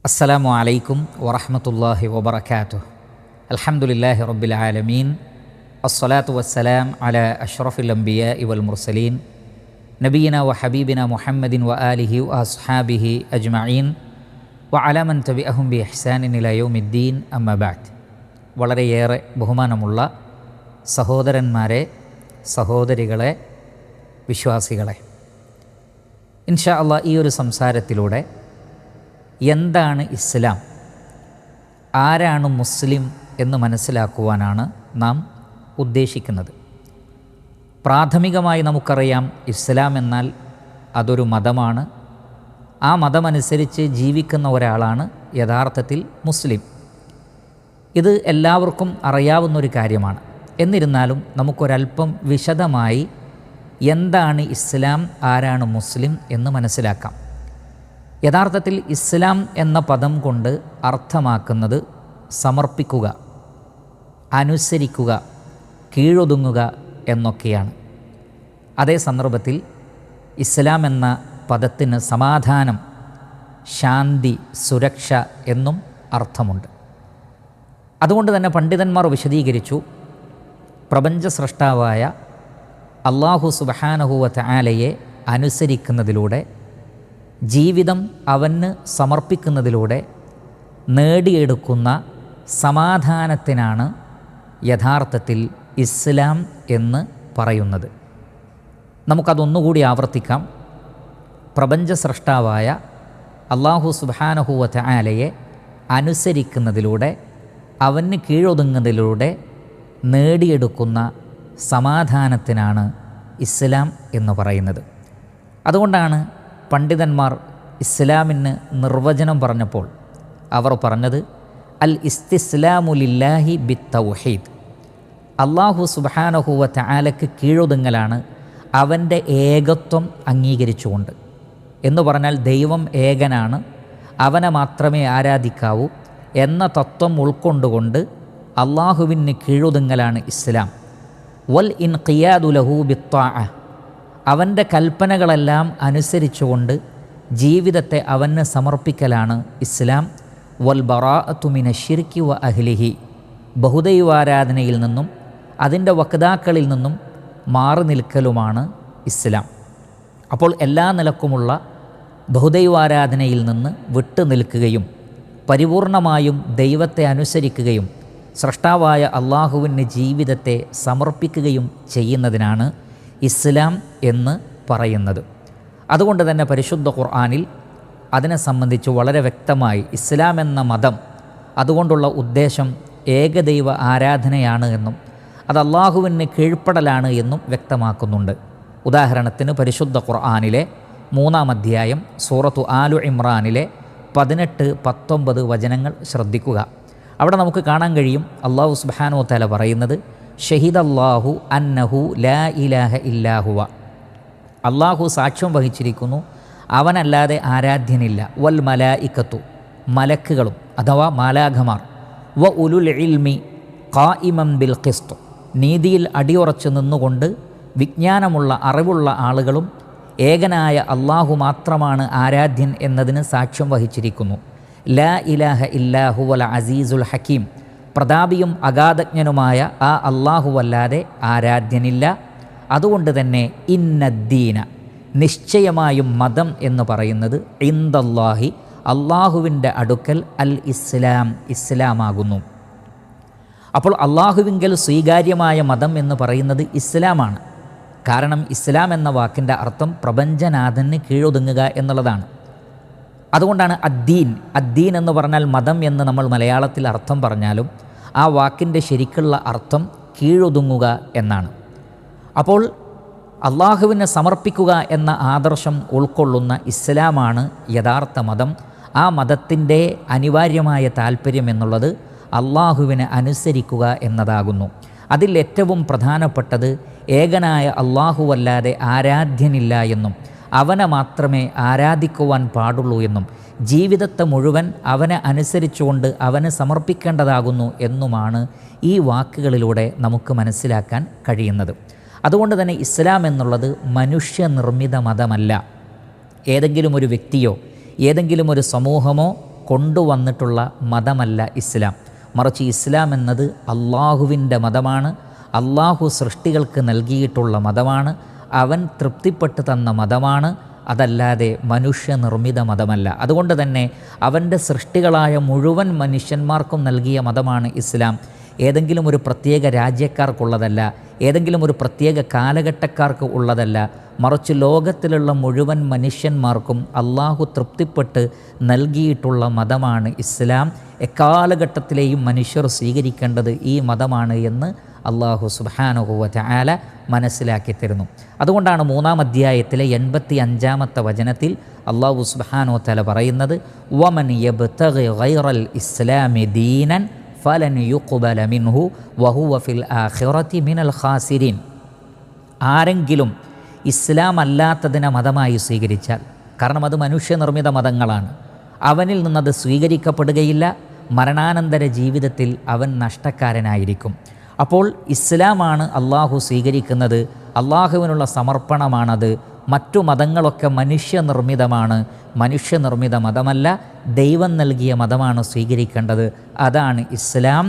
അസ്സലാമു അലൈക്കും വറഹ്മത്തുള്ളാഹി വബറകാതുഹു. അൽഹംദുലില്ലാഹി റബ്ബിൽ ആലമീൻ. അസ്സലാത്തു വസ്സലാം അലാ അഷ്റഫിൽ അംബിയാഇ വൽ മുർസലീൻ നബിയിന വ ഹബീബിന മുഹമ്മദിൻ വ ആലിഹി വ അസ്ഹാബിഹി അജ്മഈൻ വ അലാ മൻ തബിഅഹും ബി ഇഹ്സാനിൻ ഇലാ യൗമിദ്ദീൻ. അമ്മാ ബഅദ്. വളരെയേറെ ബഹുമാനമുള്ള സഹോദരന്മാരെ, സഹോദരികളെ, വിശ്വാസികളെ, ഇൻഷാ അല്ലാഹ് ഈ ഒരു സംസാരത്തിലൂടെ എന്താണ് ഇസ്ലാം, ആരാണ് മുസ്ലിം എന്ന് മനസ്സിലാക്കുവാനാണ് നാം ഉദ്ദേശിക്കുന്നത്. പ്രാഥമികമായി നമുക്കറിയാം, ഇസ്ലാം എന്നാൽ അതൊരു മതമാണ്. ആ മതമനുസരിച്ച് ജീവിക്കുന്ന ഒരാളാണ് യഥാർത്ഥത്തിൽ മുസ്ലിം. ഇത് എല്ലാവർക്കും അറിയാവുന്നൊരു കാര്യമാണ്. എന്നിരുന്നാലും നമുക്കൊരല്പം വിശദമായി എന്താണ് ഇസ്ലാം, ആരാണ് മുസ്ലിം എന്ന് മനസ്സിലാക്കാം. യഥാർത്ഥത്തിൽ ഇസ്ലാം എന്ന പദം കൊണ്ട് അർത്ഥമാക്കുന്നത് സമർപ്പിക്കുക, അനുസരിക്കുക, കീഴൊതുങ്ങുക എന്നൊക്കെയാണ്. അതേ സന്ദർഭത്തിൽ ഇസ്ലാം എന്ന പദത്തിന് സമാധാനം, ശാന്തി, സുരക്ഷ എന്നും അർത്ഥമുണ്ട്. അതുകൊണ്ട് തന്നെ പണ്ഡിതന്മാർ വിശദീകരിച്ചു, പ്രപഞ്ച സൃഷ്ടാവായ അല്ലാഹു സുബ്ഹാനഹു വ തആലയെ അനുസരിക്കുന്നതിലൂടെ, ജീവിതം അവന് സമർപ്പിക്കുന്നതിലൂടെ നേടിയെടുക്കുന്ന സമാധാനത്തിനാണ് യഥാർത്ഥത്തിൽ ഇസ്ലാം എന്ന് പറയുന്നത്. നമുക്കതൊന്നുകൂടി ആവർത്തിക്കാം. പ്രപഞ്ച സൃഷ്ടാവായ അല്ലാഹു സുബ്ഹാനഹു വ തആലയെ അനുസരിക്കുന്നതിലൂടെ, അവന് കീഴൊതുങ്ങുന്നതിലൂടെ നേടിയെടുക്കുന്ന സമാധാനത്തിനാണ് ഇസ്ലാം എന്ന് പറയുന്നത്. അതുകൊണ്ടാണ് പണ്ഡിതന്മാർ ഇസ്ലാമിന് നിർവചനം പറഞ്ഞപ്പോൾ അവർ പറഞ്ഞത് അൽ ഇസ്തിസ്ലാമു ലില്ലാഹി ബിത്തൗഹീദ്. അല്ലാഹു സുബ്ഹാനഹു വ തആലയ്ക്ക് കീഴൊതുങ്ങലാണ് അവൻ്റെ ഏകത്വം അംഗീകരിച്ചുകൊണ്ട്. എന്ന് പറഞ്ഞാൽ ദൈവം ഏകനാണ്, അവനെ മാത്രമേ ആരാധിക്കാവൂ എന്ന തത്വം ഉൾക്കൊണ്ടുകൊണ്ട് അല്ലാഹുവിന് കീഴൊതുങ്ങലാണ് ഇസ്ലാം. വൽ ഇൻഖിയാദു ലഹു ബിത്വാഅ, അവൻ്റെ കൽപ്പനകളെല്ലാം അനുസരിച്ചുകൊണ്ട് ജീവിതത്തെ അവന് സമർപ്പിക്കലാണ് ഇസ്ലാം. വൽ ബറാഅത്തു മിനശ്ശിർക്കി വ അഹ്ലിഹി, ബഹുദൈവാരാധനയിൽ നിന്നും അതിൻ്റെ വക്താക്കളിൽ നിന്നും മാറി നിൽക്കലുമാണ് ഇസ്ലാം. അപ്പോൾ എല്ലാ നിലക്കുമുള്ള ബഹുദൈവാരാധനയിൽ നിന്ന് വിട്ടു നിൽക്കുകയും പരിപൂർണമായും ദൈവത്തെ അനുസരിക്കുകയും സ്രഷ്ടാവായ അള്ളാഹുവിന് ജീവിതത്തെ സമർപ്പിക്കുകയും ചെയ്യുന്നതിനാണ് ഇസ്ലാം എന്ന് പറയുന്നത്. അതുകൊണ്ട് തന്നെ പരിശുദ്ധ ഖുർആനിൽ അതിനെ സംബന്ധിച്ച് വളരെ വ്യക്തമായി ഇസ്ലാം എന്ന മതം, അതുകൊണ്ടുള്ള ഉദ്ദേശം ഏകദൈവ ആരാധനയാണ് എന്നും അത് അള്ളാഹുവിന് കീഴ്പ്പെടലാണ് എന്നും വ്യക്തമാക്കുന്നുണ്ട്. ഉദാഹരണത്തിന് പരിശുദ്ധ ഖുർആനിലെ 3-ാം അധ്യായം സൂറത്തു ആലു ഇമ്രാനിലെ 18-19 വചനങ്ങൾ ശ്രദ്ധിക്കുക. അവിടെ നമുക്ക് കാണാൻ കഴിയും, അല്ലാഹു സുബ്ഹാനഹു വ തആല പറയുന്നത് ഷഹിദല്ലാഹു അന്നഹു ലാ ഇലാഹ ഇല്ലാഹുവ, അള്ളാഹു സാക്ഷ്യം വഹിച്ചിരിക്കുന്നു അവനല്ലാതെ ആരാധ്യനില്ല. വൽ മലായിക്കത്തു, മലക്കുകളും അഥവാ മാലാഖമാർ, വ ഉലുൽ ഇൽമി ഖായിമൻ ബിൽ ഖിസ്ത്, നീതിയിൽ അടിയുറച്ചു നിന്നുകൊണ്ട് വിജ്ഞാനമുള്ള അറിവുള്ള ആളുകളും ഏകനായ അള്ളാഹു മാത്രമാണ് ആരാധ്യൻ എന്നതിന് സാക്ഷ്യം വഹിച്ചിരിക്കുന്നു. ലാ ഇലാഹ ഇല്ലാഹു വൽ അസീസുൽ ഹക്കീം, പ്രതാപിയും അഗാധജ്ഞനുമായ ആ അല്ലാഹുവല്ലാതെ ആരാധ്യനില്ല. അതുകൊണ്ട് തന്നെ ഇന്നദ്ദീന, നിശ്ചയമായും മതം എന്ന് പറയുന്നത് ഇൻദല്ലാഹി, അള്ളാഹുവിൻ്റെ അടുക്കൽ അൽ ഇസ്ലാം, ഇസ്ലാമാകുന്നു. അപ്പോൾ അള്ളാഹുവിങ്കൽ സ്വീകാര്യമായ മതം എന്ന് പറയുന്നത് ഇസ്ലാമാണ്. കാരണം ഇസ്ലാം എന്ന വാക്കിൻ്റെ അർത്ഥം പ്രപഞ്ചനാഥന് കീഴൊതുങ്ങുക എന്നുള്ളതാണ്. അതുകൊണ്ടാണ് അദ്ദീൻ, അദ്ദീൻ എന്ന് പറഞ്ഞാൽ മതം എന്ന് നമ്മൾ മലയാളത്തിൽ അർത്ഥം പറഞ്ഞാലും ആ വാക്കിൻ്റെ ശരിക്കുള്ള അർത്ഥം കീഴൊതുങ്ങുക എന്നാണ്. അപ്പോൾ അള്ളാഹുവിനെ സമർപ്പിക്കുക എന്ന ആദർശം ഉൾക്കൊള്ളുന്ന ഇസ്ലാമാണ് യഥാർത്ഥ മതം. ആ മതത്തിൻ്റെ അനിവാര്യമായ താല്പര്യം എന്നുള്ളത് അള്ളാഹുവിനെ അനുസരിക്കുക എന്നതാകുന്നു. അതിൽ ഏറ്റവും പ്രധാനപ്പെട്ടത് ഏകനായ അള്ളാഹുവല്ലാതെ ആരാധ്യനില്ല എന്നും അവനെ മാത്രമേ ആരാധിക്കുവാൻ പാടുള്ളൂ എന്നും ജീവിതത്തെ മുഴുവൻ അവനെ അനുസരിച്ചുകൊണ്ട് അവന് സമർപ്പിക്കേണ്ടതാകുന്നു എന്നുമാണ് ഈ വാക്കുകളിലൂടെ നമുക്ക് മനസ്സിലാക്കാൻ കഴിയുന്നത്. അതുകൊണ്ട് തന്നെ ഇസ്ലാം എന്നുള്ളത് മനുഷ്യനിർമ്മിത മതമല്ല. ഏതെങ്കിലും ഒരു വ്യക്തിയോ ഏതെങ്കിലും ഒരു സമൂഹമോ കൊണ്ടുവന്നിട്ടുള്ള മതമല്ല ഇസ്ലാം. മറിച്ച് ഇസ്ലാം എന്നത് അള്ളാഹുവിൻ്റെ മതമാണ്, അള്ളാഹു സൃഷ്ടികൾക്ക് നൽകിയിട്ടുള്ള മതമാണ്, അവൻ തൃപ്തിപ്പെട്ട് തന്ന മതമാണ്, അതല്ലാതെ മനുഷ്യനിർമ്മിത മതമല്ല. അതുകൊണ്ട് തന്നെ അവൻ്റെ സൃഷ്ടികളായ മുഴുവൻ മനുഷ്യന്മാർക്കും നൽകിയ മതമാണ് ഇസ്ലാം. ഏതെങ്കിലും ഒരു പ്രത്യേക രാജ്യക്കാർക്കുള്ളതല്ല, ഏതെങ്കിലും ഒരു പ്രത്യേക കാലഘട്ടക്കാർക്ക് ഉള്ളതല്ല, മറിച്ച് ലോകത്തിലുള്ള മുഴുവൻ മനുഷ്യന്മാർക്കും അള്ളാഹു തൃപ്തിപ്പെട്ട് നൽകിയിട്ടുള്ള മതമാണ് ഇസ്ലാം. എക്കാലഘട്ടത്തിലെയും മനുഷ്യർ സ്വീകരിക്കേണ്ടത് ഈ മതമാണ് എന്ന് അള്ളാഹു സുബ്ഹാനഹു വ തആല മനസ്സിലാക്കി തരുന്നു. അതുകൊണ്ടാണ് 3-ാം അധ്യായത്തിലെ 85-ാമത്തെ വചനത്തിൽ അള്ളാഹു സുബ്ഹാനഹു വ തആല പറയുന്നത്, വമൻ യബ്തഗി ഗൈറൽ ഇസ്ലാമി ദീനൻ ഫലൻ യുഖ്ബല മിൻഹു വഹുവ ഫിൽ ആഖിറതി മിനൽ ഖാസിരീൻ. ആരെങ്കിലും ഇസ്ലാം അല്ലാത്തതിനെ മതമായി സ്വീകരിച്ചാൽ, കാരണം അത് മനുഷ്യനിർമ്മിത മതങ്ങളാണ്, അവനിൽ നിന്നത് സ്വീകരിക്കപ്പെടുകയില്ല, മരണാനന്തര ജീവിതത്തിൽ അവൻ നഷ്ടക്കാരനായിരിക്കും. അപ്പോൾ ഇസ്ലാമാണ് അള്ളാഹു സ്വീകരിക്കുന്നത്, അള്ളാഹുവിനുള്ള സമർപ്പണമാണത്. മറ്റു മതങ്ങളൊക്കെ മനുഷ്യനിർമ്മിതമാണ്, മനുഷ്യനിർമ്മിത മതമല്ല, ദൈവം നൽകിയ മതമാണ് സ്വീകരിക്കേണ്ടത്, അതാണ് ഇസ്ലാം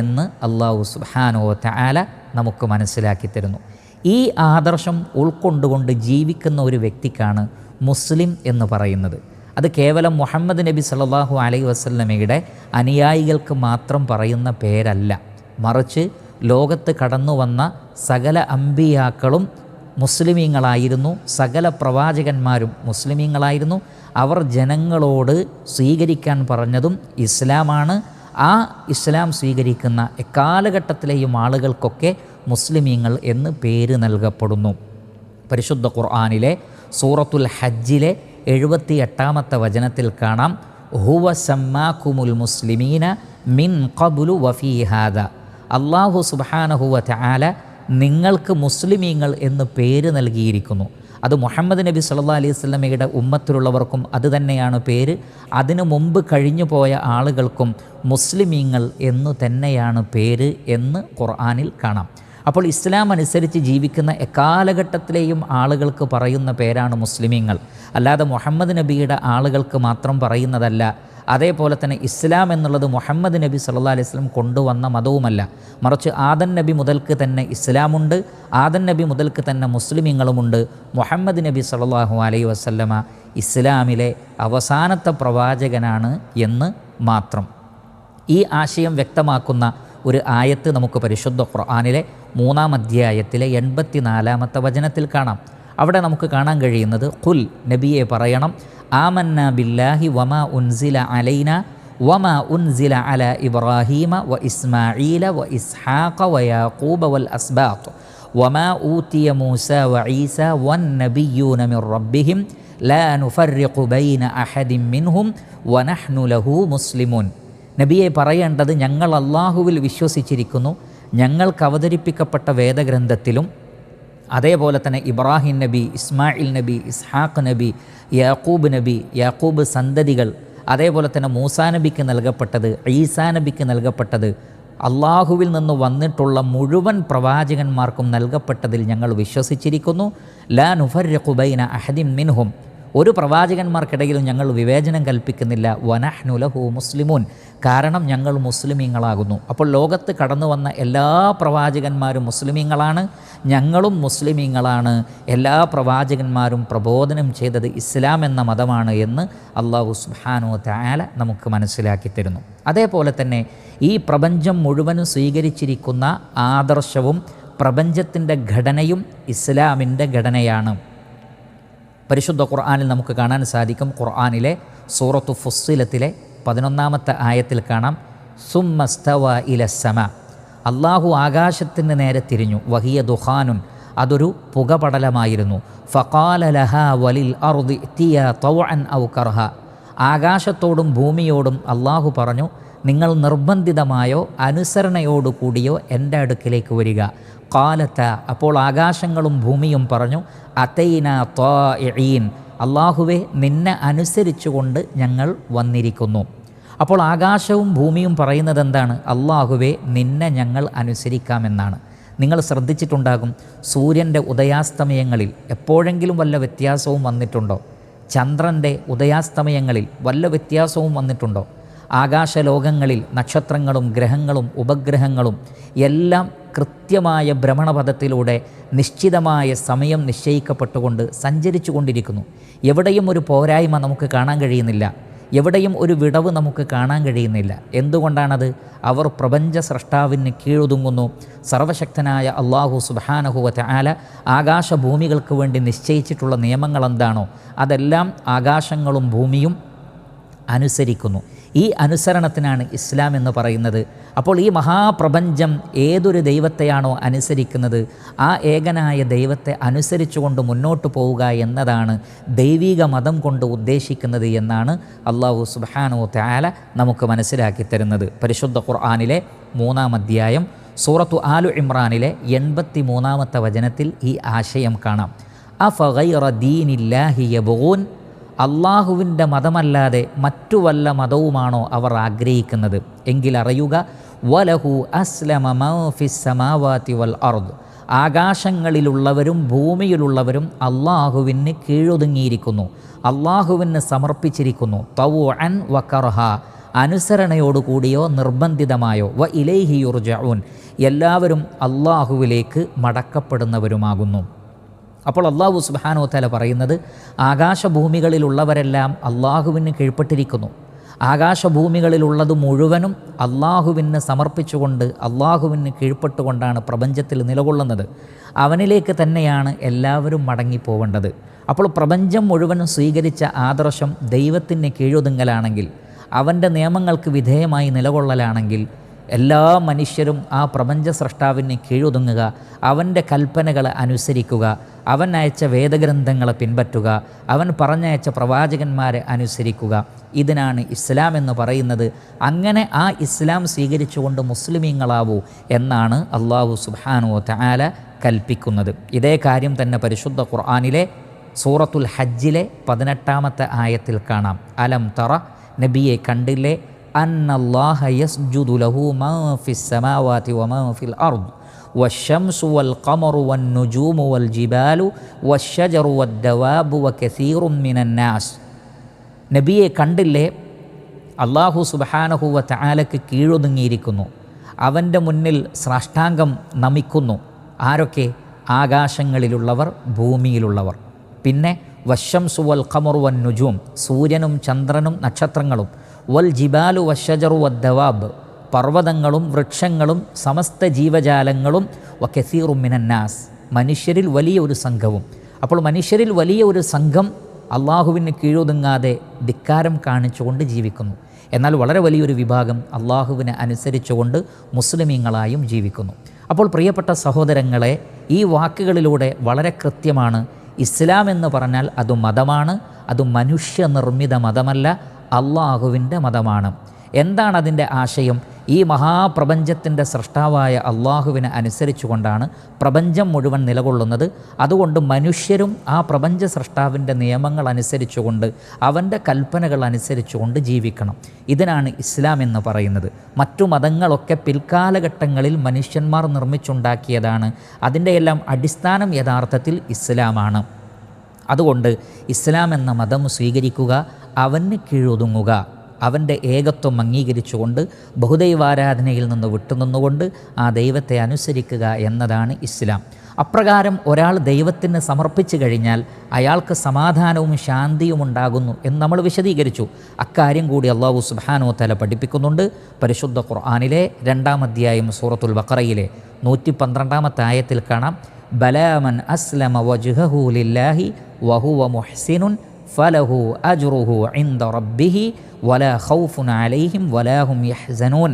എന്ന് അള്ളാഹു സുബ്ഹാനഹു വ തആല നമുക്ക് മനസ്സിലാക്കി തരുന്നു. ഈ ആദർശം ഉൾക്കൊണ്ടുകൊണ്ട് ജീവിക്കുന്ന ഒരു വ്യക്തിക്കാണ് മുസ്ലിം എന്ന് പറയുന്നത്. അത് കേവലം മുഹമ്മദ് നബി സല്ലല്ലാഹു അലൈഹി വസല്ലമയുടെ അനുയായികൾക്ക് മാത്രം പറയുന്ന പേരല്ല, മറിച്ച് ലോകത്ത് കടന്നു വന്ന സകല അമ്പിയാക്കളും മുസ്ലിമീങ്ങളായിരുന്നു, സകല പ്രവാചകന്മാരും മുസ്ലിമീങ്ങളായിരുന്നു. അവർ ജനങ്ങളോട് സ്വീകരിക്കാൻ പറഞ്ഞതും ഇസ്ലാമാണ്. ആ ഇസ്ലാം സ്വീകരിക്കുന്ന എക്കാലഘട്ടത്തിലെയും ആളുകൾക്കൊക്കെ മുസ്ലിമീങ്ങൾ എന്ന് പേര് നൽകപ്പെടുന്നു. പരിശുദ്ധ ഖുർആനിലെ സൂറത്തുൽ ഹജ്ജിലെ 78-ാമത്തെ വചനത്തിൽ കാണാം, ഹുവ സമ്മാക്കുമുൽ മുസ്ലിമീന മിൻ ഖബ്ലു വഫീ ഹാദ. അല്ലാഹു സുബ്ഹാനഹു വ തആല നിങ്ങൾക്ക് മുസ്ലിമീങ്ങൾ എന്ന് പേര് നൽകിയിരിക്കുന്നു. അത് മുഹമ്മദ് നബി സല്ലല്ലാഹു അലൈഹി വസല്ലമയുടെ ഉമ്മത്തിലുള്ളവർക്കും അത് തന്നെയാണ് പേര്. അതിനു മുമ്പ് കഴിഞ്ഞു പോയ ആളുകൾക്കും മുസ്ലിമീങ്ങൾ എന്നു തന്നെയാണ് പേര് എന്ന് ഖുർആനിൽ കാണാം. അപ്പോൾ ഇസ്ലാം അനുസരിച്ച് ജീവിക്കുന്ന എക്കാലഘട്ടത്തിലെയും ആളുകൾക്ക് പറയുന്ന പേരാണ് മുസ്ലിമീങ്ങൾ, അല്ലാതെ മുഹമ്മദ് നബിയുടെ ആളുകൾക്ക് മാത്രം പറയുന്നതല്ല. അതേപോലെ തന്നെ ഇസ്ലാം എന്നുള്ളത് മുഹമ്മദ് നബി സല്ലല്ലാഹു അലൈഹി വസല്ലം കൊണ്ടുവന്ന മതവുമല്ല, മറിച്ച് ആദം നബി മുതൽക്ക് തന്നെ ഇസ്ലാമുണ്ട്, ആദം നബി മുതൽക്ക് തന്നെ മുസ്ലിമീങ്ങളുമുണ്ട്. മുഹമ്മദ് നബി സല്ലല്ലാഹു അലൈഹി വസല്ലമ ഇസ്ലാമിലെ അവസാനത്തെ പ്രവാചകനാണ് എന്ന് മാത്രം. ഈ ആശയം വ്യക്തമാക്കുന്ന ഒരു ആയത്ത് നമുക്ക് പരിശുദ്ധ ഖുർആനിലെ 3-ാം അധ്യായത്തിലെ 84-ാമത്തെ വചനത്തിൽ കാണാം. അവിടെ നമുക്ക് കാണാൻ കഴിയുന്നത്, ഖുൽ, നബിയെ പറയണം, ആമന്ന ബില്ലാഹി വമാ ഉൻസില അലൈന വമാ ഉൻസില അല ഇബ്രാഹീമ വ ഇസ്മാഈല വ ഇസ്ഹാഖ വ യാഖൂബ വൽ അസ്ബാത്ത് വമാ ഊതിയ മൂസ വ ഈസ വൻ നബിയ്യൂന മിർ റബ്ബിഹിം ലാ നുഫർരിഖു ബൈന അഹദിൻ മിൻഹും വ നഹ്നു ലഹു മുസ്ലിമൂൻ. നബിയെ പറയേണ്ടത്, ഞങ്ങൾ അള്ളാഹുവിൽ വിശ്വസിച്ചിരിക്കുന്നു, ഞങ്ങൾക്ക് അവതരിപ്പിക്കപ്പെട്ട വേദഗ്രന്ഥത്തിലും അതേപോലെ തന്നെ ഇബ്രാഹിം നബി, ഇസ്മായിൽ നബി, ഇസ്ഹാഖ് നബി, യാക്കൂബ് നബി, യാക്കൂബ് സന്തതികൾ, അതേപോലെ തന്നെ മൂസാ നബിക്ക് നൽകപ്പെട്ടത്, ഈസാ നബിക്ക് നൽകപ്പെട്ടത്, അള്ളാഹുവിൽ നിന്ന് വന്നിട്ടുള്ള മുഴുവൻ പ്രവാചകന്മാർക്കും നൽകപ്പെട്ടതിൽ ഞങ്ങൾ വിശ്വസിച്ചിരിക്കുന്നു. ലാ നുഫർരിഖു ബൈന അഹദിൻ മിൻഹും, ഒരു പ്രവാചകന്മാർക്കിടയിലും ഞങ്ങൾ വിവേചനം കൽപ്പിക്കുന്നില്ല. വനഹ്നു ലഹു മുസ്ലിമൂൻ, കാരണം ഞങ്ങൾ മുസ്ലിമീങ്ങളാകുന്നു. അപ്പോൾ ലോകത്ത് കടന്നു വന്ന എല്ലാ പ്രവാചകന്മാരും മുസ്ലിമീങ്ങളാണ്, ഞങ്ങളും മുസ്ലിമീങ്ങളാണ്. എല്ലാ പ്രവാചകന്മാരും പ്രബോധനം ചെയ്തത് ഇസ്ലാം എന്ന മതമാണ് എന്ന് അല്ലാഹു സുബ്ഹാനഹു വ തആല നമുക്ക് മനസ്സിലാക്കി തരുന്നു. അതേപോലെ തന്നെ ഈ പ്രപഞ്ചം മുഴുവനും സ്വീകരിച്ചിരിക്കുന്ന ആദർശവും പ്രപഞ്ചത്തിൻ്റെ ഘടനയും ഇസ്ലാമിൻ്റെ ഘടനയാണ്. പരിശുദ്ധ ഖുർആനിൽ നമുക്ക് കാണാൻ സാധിക്കും. ഖുർആനിലെ സൂറത്തു ഫുസ്സിലത്തിലെ 11-ാമത്തെ ആയത്തിൽ കാണാം, സുമ്മസ്തവ ഇലസ്സമ, അള്ളാഹു ആകാശത്തിന് നേരെ തിരിഞ്ഞു, വഹിയ ദുഖാനുൻ, അതൊരു പുകപടലമായിരുന്നു. ഫഖാല ലഹാ വലിൽ അർദി ഇത്തിയാ തൗഅൻ ഔ കർഹ, ആകാശത്തോടും ഭൂമിയോടും അള്ളാഹു പറഞ്ഞു, നിങ്ങൾ നിർബന്ധിതമായോ അനുസരണയോടുകൂടിയോ എൻ്റെ അടുക്കിലേക്ക് വരിക. ഖാലത, അപ്പോൾ ആകാശങ്ങളും ഭൂമിയും പറഞ്ഞു, അതൈന ത്വാഇഈൻ, അള്ളാഹുവെ നിന്നെ അനുസരിച്ചുകൊണ്ട് ഞങ്ങൾ വന്നിരിക്കുന്നു. അപ്പോൾ ആകാശവും ഭൂമിയും പറയുന്നത് എന്താണ്? അള്ളാഹുവെ നിന്നെ ഞങ്ങൾ അനുസരിക്കാമെന്നാണ്. നിങ്ങൾ ശ്രദ്ധിച്ചിട്ടുണ്ടാകും, സൂര്യൻ്റെ ഉദയാസ്തമയങ്ങളിൽ എപ്പോഴെങ്കിലും വല്ല വ്യത്യാസവും വന്നിട്ടുണ്ടോ? ചന്ദ്രൻ്റെ ഉദയാസ്തമയങ്ങളിൽ വല്ല വ്യത്യാസവും വന്നിട്ടുണ്ടോ? ആകാശലോകങ്ങളിൽ നക്ഷത്രങ്ങളും ഗ്രഹങ്ങളും ഉപഗ്രഹങ്ങളും എല്ലാം കൃത്യമായ ഭ്രമണപഥത്തിലൂടെ നിശ്ചിതമായ സമയം നിശ്ചയിക്കപ്പെട്ടുകൊണ്ട് സഞ്ചരിച്ചു കൊണ്ടിരിക്കുന്നു. എവിടെയും ഒരു പോരായ്മ നമുക്ക് കാണാൻ കഴിയുന്നില്ല, എവിടെയും ഒരു വിടവ് നമുക്ക് കാണാൻ കഴിയുന്നില്ല. എന്തുകൊണ്ടാണത്? അവർ പ്രപഞ്ച സ്രഷ്ടാവിന് കീഴൊതുങ്ങുന്നു. സർവശക്തനായ അള്ളാഹു സുബ്ഹാനഹു വ തആല ആകാശഭൂമികൾക്ക് വേണ്ടി നിശ്ചയിച്ചിട്ടുള്ള നിയമങ്ങൾ എന്താണോ അതെല്ലാം ആകാശങ്ങളും ഭൂമിയും അനുസരിക്കുന്നു. ഈ അനുസരണത്തിനാണ് ഇസ്ലാം എന്ന് പറയുന്നത്. അപ്പോൾ ഈ മഹാപ്രപഞ്ചം ഏതൊരു ദൈവത്തെയാണോ അനുസരിക്കുന്നത് ആ ഏകനായ ദൈവത്തെ അനുസരിച്ചുകൊണ്ട് മുന്നോട്ട് പോവുക എന്നതാണ് ദൈവിക മതം കൊണ്ട് ഉദ്ദേശിക്കുന്നത് എന്നാണ് അല്ലാഹു സുബ്ഹാനഹു വ തആല നമുക്ക് മനസ്സിലാക്കി തരുന്നത്. പരിശുദ്ധ ഖുർആനിലെ 3-ാം അധ്യായം സൂറത്തു ആലു ഇമ്രാനിലെ 83-ാമത്തെ വചനത്തിൽ ഈ ആശയം കാണാം. അഫഗൈറ ദീനില്ലാഹി യബ്ഗൂൻ, അള്ളാഹുവിൻ്റെ മതമല്ലാതെ മറ്റു വല്ല മതവുമാണോ അവർ ആഗ്രഹിക്കുന്നത്? എങ്കിൽ അറിയുക, വലഹു അസ്ലമ മൻ ഫിസ് സമാവാതി വൽ അർദ്, ആകാശങ്ങളിലുള്ളവരും ഭൂമിയിലുള്ളവരും അള്ളാഹുവിന് കീഴൊതുങ്ങിയിരിക്കുന്നു, അള്ളാഹുവിന് സമർപ്പിച്ചിരിക്കുന്നു. തൗഅൻ വ കർഹ, അനുസരണയോടുകൂടിയോ നിർബന്ധിതമായോ. വ ഇലൈഹി യുർജഊൻ, എല്ലാവരും അള്ളാഹുവിലേക്ക് മടക്കപ്പെടുന്നവരുമാകുന്നു. അപ്പോൾ അല്ലാഹു സുബ്ഹാനഹു വ തആല പറയുന്നത് ആകാശഭൂമികളിലുള്ളവരെല്ലാം അള്ളാഹുവിന് കീഴ്പ്പെട്ടിരിക്കുന്നു. ആകാശഭൂമികളിലുള്ളത് മുഴുവനും അള്ളാഹുവിന് സമർപ്പിച്ചുകൊണ്ട് അള്ളാഹുവിന് കീഴ്പ്പെട്ടുകൊണ്ടാണ് പ്രപഞ്ചത്തിൽ നിലകൊള്ളുന്നത്. അവനിലേക്ക് തന്നെയാണ് എല്ലാവരും മടങ്ങിപ്പോവേണ്ടത്. അപ്പോൾ പ്രപഞ്ചം മുഴുവനും സ്വീകരിച്ച ആദർശം ദൈവത്തിന് കീഴൊതുങ്ങലാണെങ്കിൽ, അവൻ്റെ നിയമങ്ങൾക്ക് വിധേയമായി നിലകൊള്ളലാണെങ്കിൽ എല്ലാ മനുഷ്യരും ആ പ്രപഞ്ച സ്രഷ്ടാവിന് കീഴൊതുങ്ങുക, അവൻ്റെ കൽപ്പനകൾ അനുസരിക്കുക, അവൻ അയച്ച വേദഗ്രന്ഥങ്ങളെ പിൻപറ്റുക, അവൻ പറഞ്ഞയച്ച പ്രവാചകന്മാരെ അനുസരിക്കുക. ഇതിനാണ് ഇസ്ലാം എന്ന് പറയുന്നത്. അങ്ങനെ ആ ഇസ്ലാം സ്വീകരിച്ചുകൊണ്ട് മുസ്ലിമീങ്ങളാവൂ എന്നാണ് അല്ലാഹു സുബ്ഹാനഹു വ തആല കൽപ്പിക്കുന്നത്. ഇതേ കാര്യം തന്നെ പരിശുദ്ധ ഖുർആനിലെ സൂറത്തുൽ ഹജ്ജിലെ 18-ാമത്തെ ആയത്തിൽ കാണാം. അലം തറ, നബിയെ കണ്ടില്ലേ, അന്നല്ലാഹ യസ്ജുദു ലഹു മാ ഫിസ് സമാവാതി വമാ ഫിൽ അർദ് വശംസു വൽ ഖമറു വൻ നുജൂമു വൽ ജിബാലു വശജറു വദ്ദവാബു വകസീറും മിനൻ നാസ്. നബിയെ കണ്ടില്ലേ, അല്ലാഹു സുബ്ഹാനഹു വ തആലക്ക് കീഴൊതുങ്ങിയിരിക്കുന്നു, അവൻ്റെ മുന്നിൽ സാഷ്ടാംഗം നമിക്കുന്നു. ആരൊക്കെ? ആകാശങ്ങളിലുള്ളവർ, ഭൂമിയിലുള്ളവർ. പിന്നെ വശംസു വൽ ഖമറു വൻ നുജൂം, സൂര്യനും ചന്ദ്രനും നക്ഷത്രങ്ങളും. വൽ ജിബാലു വശജറു വദ്ദവാബ്, പർവ്വതങ്ങളും വൃക്ഷങ്ങളും സമസ്ത ജീവജാലങ്ങളും. വകസീറും മിനന്നാസ്, മനുഷ്യരിൽ വലിയ ഒരു സംഘവും. അപ്പോൾ മനുഷ്യരിൽ വലിയ ഒരു സംഘം അള്ളാഹുവിന് കീഴൊതുങ്ങാതെ ധിക്കാരം കാണിച്ചുകൊണ്ട് ജീവിക്കുന്നു. എന്നാൽ വളരെ വലിയൊരു വിഭാഗം അള്ളാഹുവിനെ അനുസരിച്ചുകൊണ്ട് മുസ്ലിമീങ്ങളായും ജീവിക്കുന്നു. അപ്പോൾ പ്രിയപ്പെട്ട സഹോദരങ്ങളെ, ഈ വാക്കുകളിലൂടെ വളരെ കൃത്യമാണ്, ഇസ്ലാം എന്ന് പറഞ്ഞാൽ അത് മതമാണ്, അത് മനുഷ്യനിർമ്മിത മതമല്ല, അള്ളാഹുവിൻ്റെ മതമാണ്. എന്താണ് അതിൻ്റെ ആശയം? ഈ മഹാപ്രപഞ്ചത്തിൻ്റെ സൃഷ്ടാവായ അള്ളാഹുവിനെ അനുസരിച്ചുകൊണ്ടാണ് പ്രപഞ്ചം മുഴുവൻ നിലകൊള്ളുന്നത്. അതുകൊണ്ട് മനുഷ്യരും ആ പ്രപഞ്ച സൃഷ്ടാവിൻ്റെ നിയമങ്ങൾ അനുസരിച്ചുകൊണ്ട് അവൻ്റെ കൽപ്പനകൾ അനുസരിച്ചുകൊണ്ട് ജീവിക്കണം. ഇതിനാണ് ഇസ്ലാം എന്ന് പറയുന്നത്. മറ്റു മതങ്ങളൊക്കെ പിൽക്കാലഘട്ടങ്ങളിൽ മനുഷ്യന്മാർ നിർമ്മിച്ചുണ്ടാക്കിയതാണ്. അതിൻ്റെ എല്ലാം അടിസ്ഥാനം യഥാർത്ഥത്തിൽ ഇസ്ലാമാണ്. അതുകൊണ്ട് ഇസ്ലാം എന്ന മതം സ്വീകരിക്കുക, അവന് കീഴൊതുങ്ങുക, അവൻ്റെ ഏകത്വം അംഗീകരിച്ചുകൊണ്ട് ബഹുദൈവാരാധനയിൽ നിന്ന് വിട്ടുനിന്നുകൊണ്ട് ആ ദൈവത്തെ അനുസരിക്കുക എന്നതാണ് ഇസ്ലാം. അപ്രകാരം ഒരാൾ ദൈവത്തിന് സമർപ്പിച്ചു കഴിഞ്ഞാൽ അയാൾക്ക് സമാധാനവും ശാന്തിയും ഉണ്ടാകുന്നു എന്ന് നമ്മൾ വിശദീകരിച്ചു. അക്കാര്യം കൂടി അല്ലാഹു സുബ്ഹാനഹു വ തആല പഠിപ്പിക്കുന്നുണ്ട്. പരിശുദ്ധ ഖുർആനിലെ 2-ാം അധ്യായം സൂറത്തുൽ ബഖറയിലെ 112-ാമത്തെ ആയത്തിൽ കാണാം, ബലാ മൻ അസ്ലമ വജ്ഹഹു ലില്ലാഹി വഹുവ മുഹ്സിനുൻ ഫലഹു അജ്റുഹു ഇൻദ റബ്ബിഹി വലാ ഖൗഫുൻ അലൈഹിം വലാ ഹും യഹ്സനൂൻ.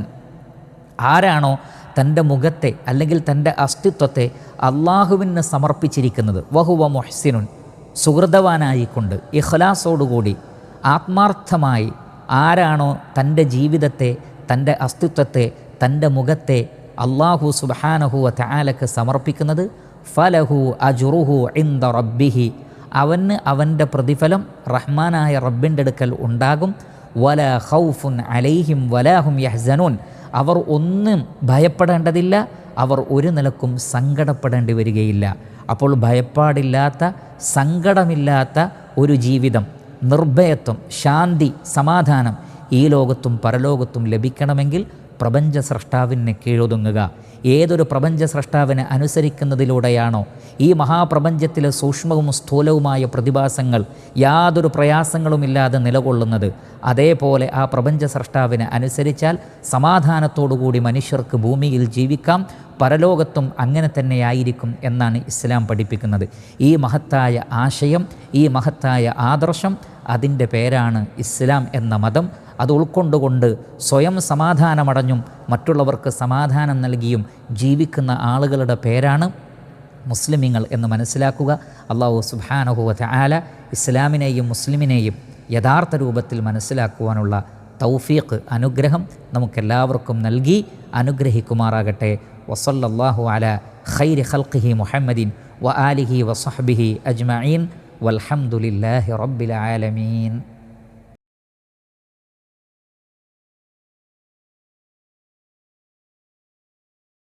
ആരാണോ തൻ്റെ മുഖത്തെ അല്ലെങ്കിൽ തൻ്റെ അസ്തിത്വത്തെ അള്ളാഹുവിന് സമർപ്പിച്ചിരിക്കുന്നത്, വഹുവ മുഹ്സിനുൻ, സുഹൃതവാനായിക്കൊണ്ട് ഇഖ്ലാസോടുകൂടി ആത്മാർത്ഥമായി ആരാണോ തൻ്റെ ജീവിതത്തെ, തൻ്റെ അസ്തിത്വത്തെ, തൻ്റെ മുഖത്തെ അള്ളാഹു സുബ്ഹാനഹു വ തആലക്ക് സമർപ്പിക്കുന്നത്, ഫലഹു അജ്റുഹു ഇൻദ റബ്ബിഹി, അവന് അവൻ്റെ പ്രതിഫലം റഹ്മാനായ റബ്ബിൻ്റെ അടുക്കൽ ഉണ്ടാകും. വലാ ഖൗഫുൻ അലൈഹിം വലാ ഹും യഹ്സനൂൻ, അവർ ഒന്നും ഭയപ്പെടേണ്ടതില്ല, അവർ ഒരു നിലക്കും സങ്കടപ്പെടേണ്ടി വരികയില്ല. അപ്പോൾ ഭയപ്പാടില്ലാത്ത, സങ്കടമില്ലാത്ത ഒരു ജീവിതം, നിർഭയത്വം, ശാന്തി, സമാധാനം ഈ ലോകത്തും പരലോകത്തും ലഭിക്കണമെങ്കിൽ പ്രപഞ്ച സ്രഷ്ടാവിനെ കീഴൊതുങ്ങുക. ഏതൊരു പ്രപഞ്ച സ്രഷ്ടാവിനെ അനുസരിക്കുന്നതിലൂടെയാണോ ഈ മഹാപ്രപഞ്ചത്തിലെ സൂക്ഷ്മവും സ്ഥൂലവുമായ പ്രതിഭാസങ്ങൾ യാതൊരു പ്രയാസങ്ങളുമില്ലാതെ നിലകൊള്ളുന്നത്, അതേപോലെ ആ പ്രപഞ്ച സ്രഷ്ടാവിനെ അനുസരിച്ചാൽ സമാധാനത്തോടുകൂടി മനുഷ്യർക്ക് ഭൂമിയിൽ ജീവിക്കാം, പരലോകത്തും അങ്ങനെ തന്നെയായിരിക്കും എന്നാണ് ഇസ്ലാം പഠിപ്പിക്കുന്നത്. ഈ മഹത്തായ ആശയം, ഈ മഹത്തായ ആദർശം, അതിൻ്റെ പേരാണ് ഇസ്ലാം എന്ന മതം. അത് ഉൾക്കൊണ്ടുകൊണ്ട് സ്വയം സമാധാനമടഞ്ഞും മറ്റുള്ളവർക്ക് സമാധാനം നൽകിയും ജീവിക്കുന്ന ആളുകളുടെ പേരാണ് മുസ്ലിമീങ്ങൾ എന്ന് മനസ്സിലാക്കുക. അല്ലാഹു സുബ്ഹാനഹു വ തആല ഇസ്ലാമിനെയും മുസ്ലിമിനെയും യഥാർത്ഥ രൂപത്തിൽ മനസ്സിലാക്കുവാനുള്ള തൗഫീഖ്, അനുഗ്രഹം നമുക്കെല്ലാവർക്കും നൽകി അനുഗ്രഹിക്കുമാറാകട്ടെ. വസല്ലല്ലാഹു അലാ ഖൈരി ഖൽഖിഹി മുഹമ്മദിൻ വ ആലിഹി വ സ്വഹ്ബിഹി അജ്മഈൻ വൽഹംദുലില്ലാഹി റബ്ബിൽ ആലമീൻ.